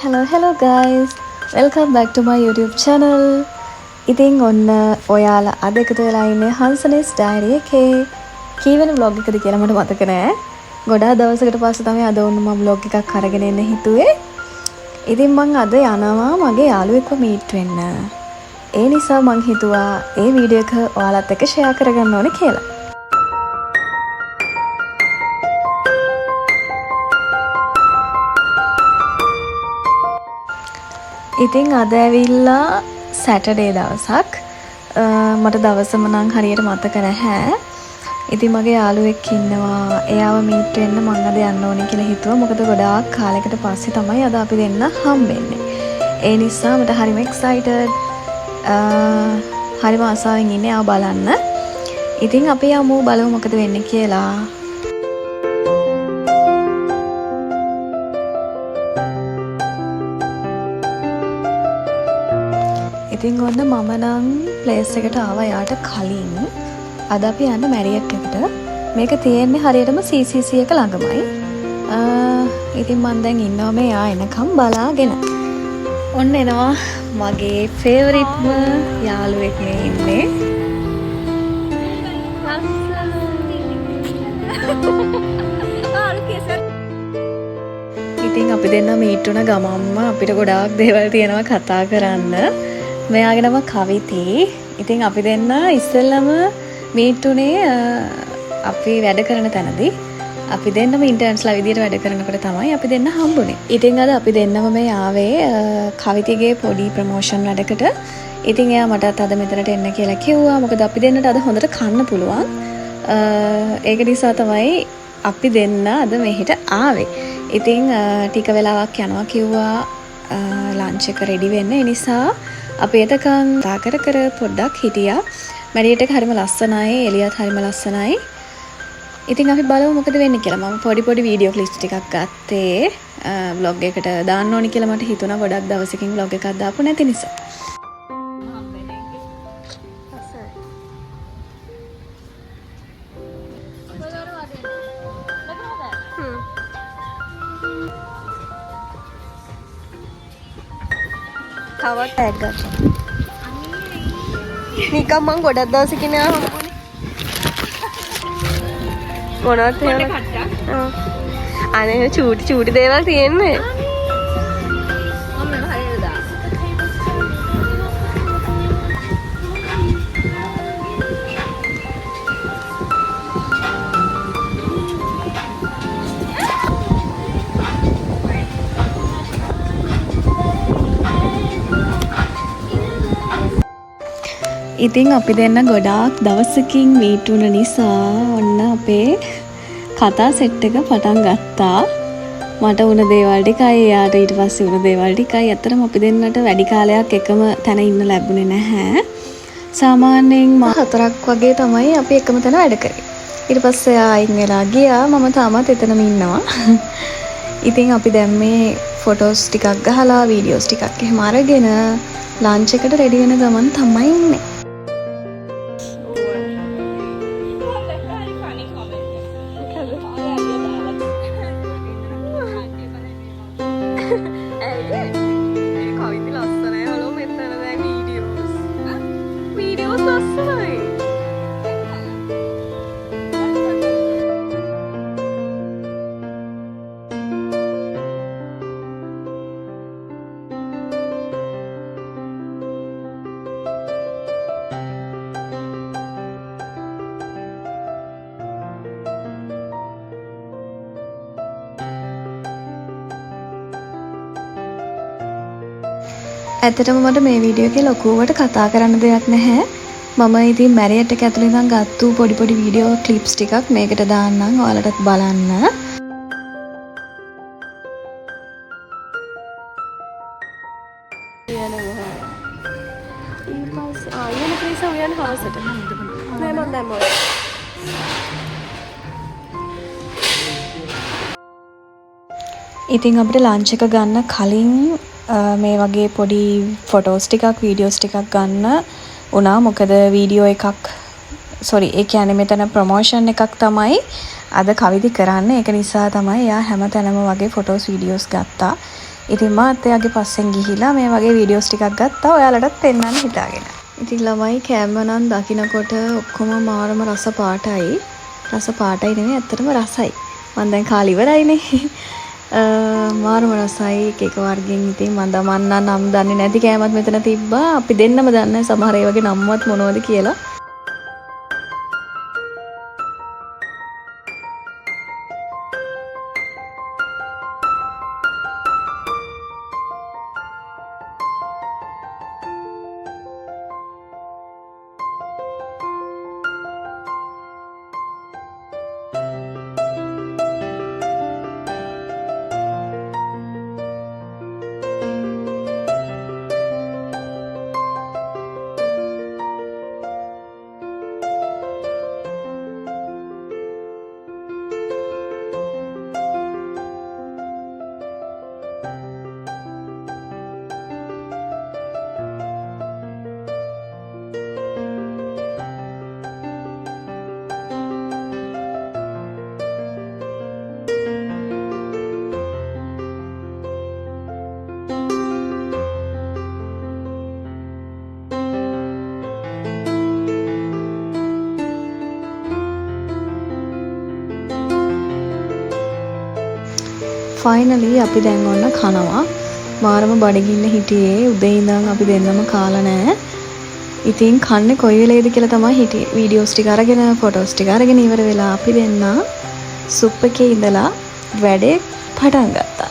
Hello guys. Welcome back to my YouTube channel. ඉතින් ඔන්න ඔයාලා අද එකතු වෙලා ඉන්නේ Hansa's Diary එකේ. කීවෙන vlog එකද කියලා මට මතක නෑ. ගොඩාක් දවසකට පස්සේ තමයි අද ඔන්න මම vlog එකක් අරගෙන එන්න හිතුවේ. ඉතින් මම අද යනවා මගේ යාළුවෙක්ව meet වෙන්න. ඒ නිසා මම හිතුවා ඒ වීඩියෝ එක ඔයාලත් එක්ක share කරගන්න ඕනේ කියලා. ඉතින් අද ඇවිල්ලා සැටර්ඩේ දවසක් මට දවසම නම් හරියට මතක නැහැ. ඉතින් මගේ යාළුවෙක් ඉන්නවා. එයාව මීට් වෙන්න මම අද යන්න ඕනේ කියලා හිතුවා. මොකද ගොඩාක් කාලයකට පස්සේ තමයි අද අපි දෙන්න හම්බෙන්නේ. ඒ නිසා මට හරිම excited. හරිම ආසාවෙන් ඉන්නේ ආව බලන්න. ඉතින් අපි යමු බලමු මොකද වෙන්නේ කියලා. ඉතින් ඔන්න මම නම් ප්ලේස් එකට ආවා යාට කලින්. අද අපි යන්නේ මැරියට් එකට. මේක තියෙන්නේ හරියටම CCC එක ළඟමයි. ඉතින් මම දැන් ඉන්නවා මේ යා එනකම් බලාගෙන. ඔන්න එනවා මගේ ෆේවරිට්ම යාළුවෙක් මේ ඉන්නේ. ඉතින් අපි දෙන්න මීට් වුණ ගමම්ම අපිට ගොඩාක් දේවල් තියෙනවා කතා කරන්න. මෙයාගේ නම කවිති. ඉතින් අපි දෙන්න ඉස්සෙල්ලම මීට් උනේ අපි වැඩ කරන තැනදී. අපි දෙන්නම ඉන්ටර්න්ස්ලා විදියට වැඩ කරනකොට තමයි අපි දෙන්න හම්බුනේ. ඉතින් අද අපි දෙන්නම මේ ආවේ කවිතිගේ පොඩි ප්‍රොමෝෂන් වැඩකට. ඉතින් එයා මටත් අද මෙතනට එන්න කියලා කිව්වා. මොකද අපි දෙන්නට අද හොඳට කන්න පුළුවන්. ඒක නිසා තමයි අපි දෙන්න අද මෙහෙට ආවේ. ඉතින් ටික වෙලාවක් යනවා කිව්වා ලන්ච් එක රෙඩි වෙන්න. ඒ නිසා අපි එතකන් කතා කර පොඩ්ඩක් හිටියා. මැරියට් එක හරිම ලස්සනයි, එළියත් හරිම ලස්සනයි. ඉතින් අපි බලමු මොකද වෙන්නේ කියලා. මම පොඩි වීඩියෝ ක්ලිප්ස් ටිකක් ගත්තේ vlog එකට දාන්න ඕනි කියලා මට හිතුණා. ගොඩක් දවසකින් vlog එකක් දාපු නැති නිසා. තවත් ටැග් ගත්තා. නිකම් මං ගොඩක් දවසකින් ආවා හම්බුනේ. මොනවද එහෙම? අනේ චූටි දේවල් තියෙන්නේ. මම හරියට දා. ඉතින් අපි දෙන්න ගොඩාක් දවසකින් මීට් වුණ නිසා ඔන්න අපේ කතා සෙට් එක පටන් ගත්තා. මට වුණ දේවල් ටිකයි එයාට ඊට පස්සේ වුණ දේවල් ටිකයි. ඇත්තටම අපි දෙන්නට වැඩි කාලයක් එකම තැන ඉන්න ලැබුණේ නැහැ. සාමාන්‍යයෙන් 4ක් වගේ තමයි අපි එකම තැන වැඩ කරේ. ඊට පස්සේ ආයින් වෙලා ගියා. මම තාමත් එතනම ඉන්නවා. ඉතින් අපි දැන් මේ ෆොටෝස් ටිකක් ගහලා වීඩියෝස් ටිකක් එහෙම අරගෙන ලන්ච් එකට රෙඩි වෙන ගමන් තමයි ඉන්නේ. ඇත්තටම මට මේ වීඩියෝ එකේ ලොකුවට කතා කරන්න දෙයක් නැහැ. මම ඉතින් මැරියට් එක ඇතුළේ ඉඳන් ගත්තු පොඩි වීඩියෝ ක්ලිප්ස් ටිකක් මේකට දාන්නම් ඔයාලටත් බලන්න. ඉතින් අපිට ලන්ච් එක ගන්න කලින් මේ වගේ පොඩි ෆොටෝස් ටිකක් වීඩියෝස් ටිකක් ගන්න වුණා. මොකද වීඩියෝ එකක් ඒ කියන්නේ මෙතන ප්‍රොමෝෂන් එකක් තමයි අද කවිති කරන්නේ. ඒක නිසා තමයි එයා හැමතැනම වගේ ෆොටෝස් වීඩියෝස් ගත්තා. ඉතින් මාත් එයාගේ පස්සෙන් ගිහිලා මේ වගේ වීඩියෝස් ටිකක් ගත්තා ඔයාලටත් පෙන්වන්න හිතාගෙන. ඉතින් ළමයි කෑම නම් දකින්නකොට ඔක්කොම මාරම රස පාටයි. රස පාටයි නෙමෙයි ඇත්තටම රසයි. මම දැන් කාලේ ඉවරයිනේ. මාරම රසයි එක වර්ගෙන්. ඉතින් මම නම් දන්නේ නැති කෑමක් මෙතන තිබ්බා. අපි දෙන්නම දන්නේ සමහර ඒ වගේ නම්වත් මොනවද කියලා. ෆයිනලි අපි දැන් ඔන්න කනවා. මාරම බඩගින්න හිටියේ උදේ ඉඳන් අපි දෙන්නම කාලා නැහැ. ඉතින් කන්නේ කොයි වෙලේද කියලා තමයි හිටියේ. වීඩියෝස් ටික අරගෙන ෆොටෝස් ටික අරගෙන ඉවර වෙලා අපි දෙන්න සුප් එකේ ඉඳලා වැඩේ පටන් ගත්තා.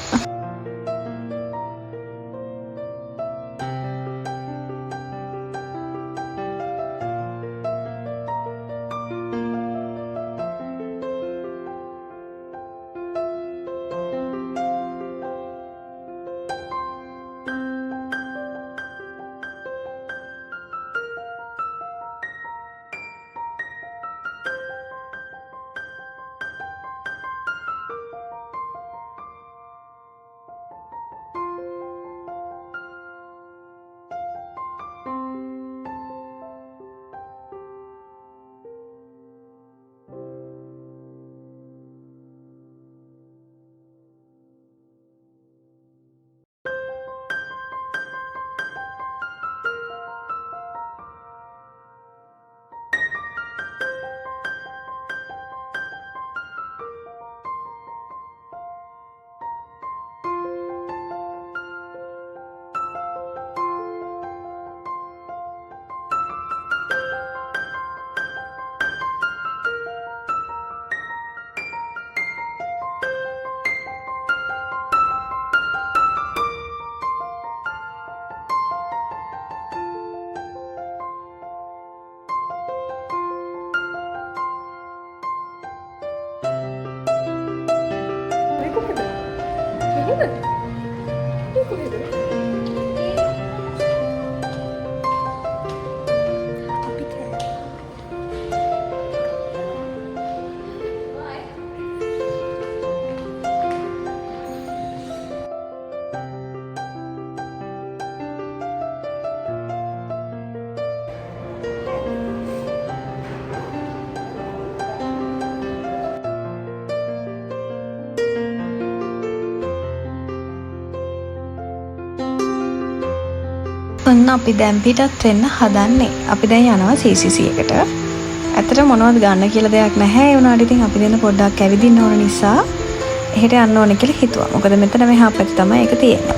ඔන්න අපි දැන් පිටත් වෙන්න හදන්නේ. අපි දැන් යනවා CCC එකට. ඇත්තට මොනවද ගන්න කියලා දෙයක් නැහැ. ඒ වුණාට ඉතින් අපි දෙන්න පොඩ්ඩක් ඇවිදින්න ඕන නිසා එහෙට යන්න ඕනේ කියලා හිතුවා. මොකද මෙතන මෙහා පැත්තේ තමයි ඒක තියෙන්නේ.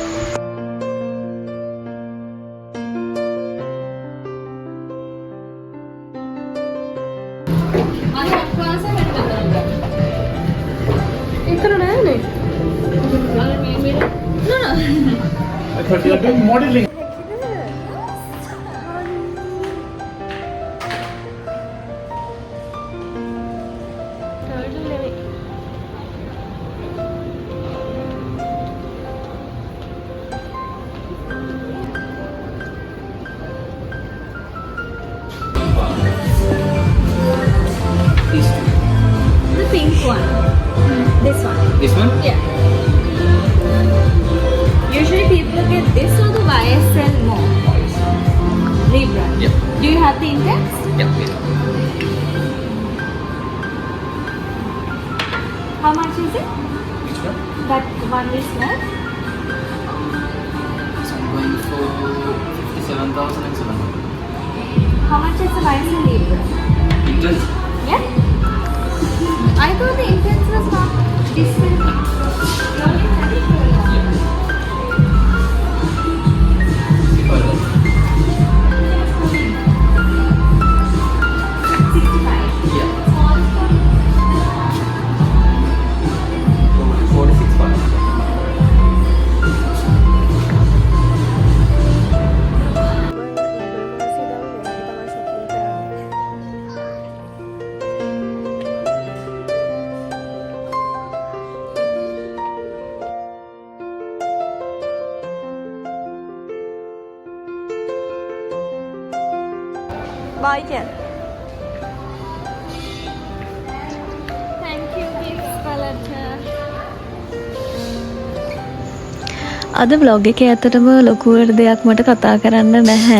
modeling. This one. This one? Yeah. Usually people get this or the YSL more. Libra. Yep. Do you have the index? Yep. How much is it? Which one? That one is small. 1000 excellent. How much is the rice in April? Interest. Yeah? I thought the interest was not distant. Bye, Jen. Thank you, gifts, Valata. අද vlog එකේ ඇත්තටම ලොකුවට දෙයක් මට කතා කරන්න නැහැ.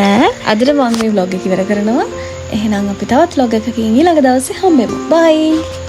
අදට මම මේ vlog එක ඉවර කරනවා. එහෙනම් අපි තවත් vlog එකකින් ඊළඟ දවසේ හම්බෙමු. Bye.